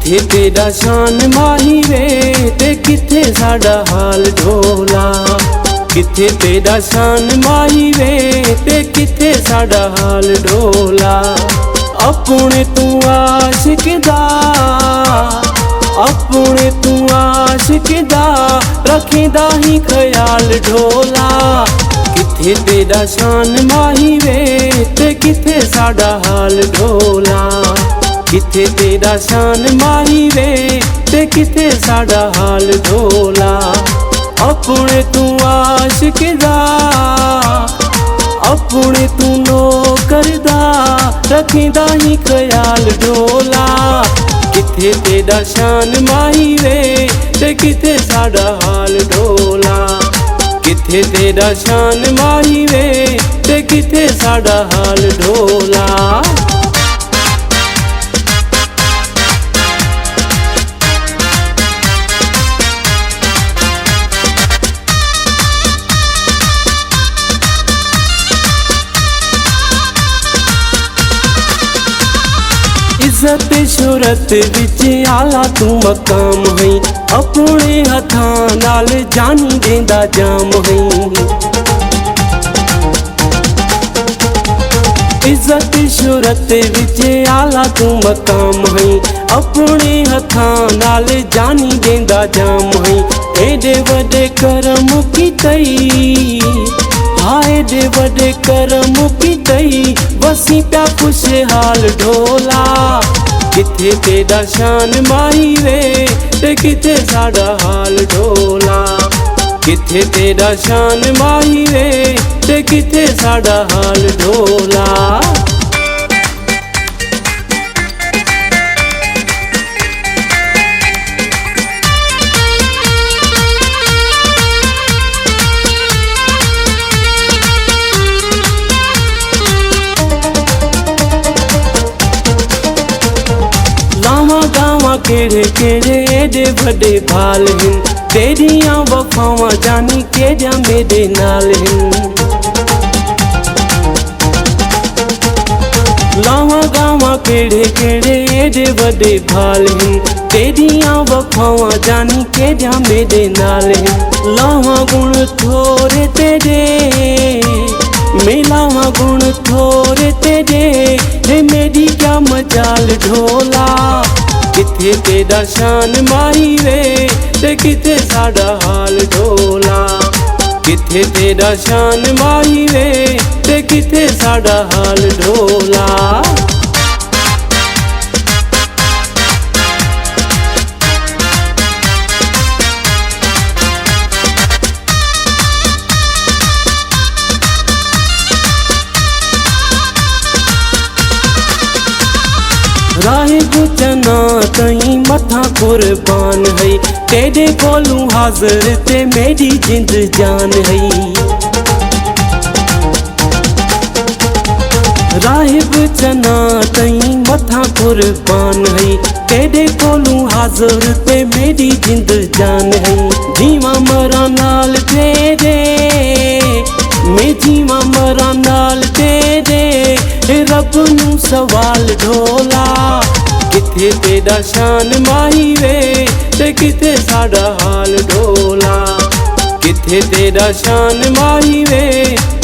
किथे तेरा शान माही वे ते किथे साडा हाल ढोला। किथे तेरा शान माही वे ते किथे साडा हाल ढोला। अपने तू आशिक दा, अपने तू आशिक दा रखेंदा ही ख्याल ढोला। किथे तेरा शान माही वे ते किथे साडा हाल ढोला। किथे तेरा शान माही वे ते किथे साडा हाल ढोला। अपने तू आशिक दा, अपने तू नौकर दा रखेंदा ही ख्याल ढोला। किथे तेरा शान माही वे ते किथे साडा हाल ढोला। किथे तेरा शान माही वे ते किथे साडा हाल ढोला। इज्जत शोहरत विच आला तू मकाम है। अपने हथां नाल जानी देंदा जाम है। इज्जत शोहरत विच आला तू मकाम है। अपने हथां नाल जानी देंदा जाम है। एडे वडे करम कीतई, हाय दे वडे करम कीतई वसी प्या खुशहाल ढोला। किथे तेरा शान माही वे ते किथे साडा हाल ढोला। किथे तेरा शान माही वे ते किथे साडा हाल ढोला। केड़े केड़े एडे वडे भाल हैं। तेरियां वफावां जानी केड़ा मेरे नाल हैं। लावां गावां केड़े केड़े एडे वडे भाल हैं। तेरियां वफावां जानी केड़ा मेरे नाल हैं। लावां गुण थोड़े तेरे, मिलावां गुण थोड़े तेरे, हे मेरी क्या मजाल ढोला। किथे तेरा शान माही वे ते किथे साडा हाल ढोला। किथे तेरा शान माही वे ते किथे साडा हाल ढोला। राहे गुचना तई मथा कुर्बान है। तेरे कोलू हाजिर ते मेरी जिंद जान है। राहे गुचना तई मथा कुर्बान है। तेरे कोलू हाजिर ते मेरी जिंद जान है। जीवा मरा नाल तेरे, मैं जीवा मरा नाल तेरे, रब नू सवाल ढोला। किथे तेरा शान माही वे ते किथे साडा हाल ढोला। किथे तेरा शान माही वे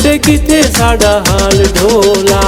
ते किथे साडा हाल ढोला।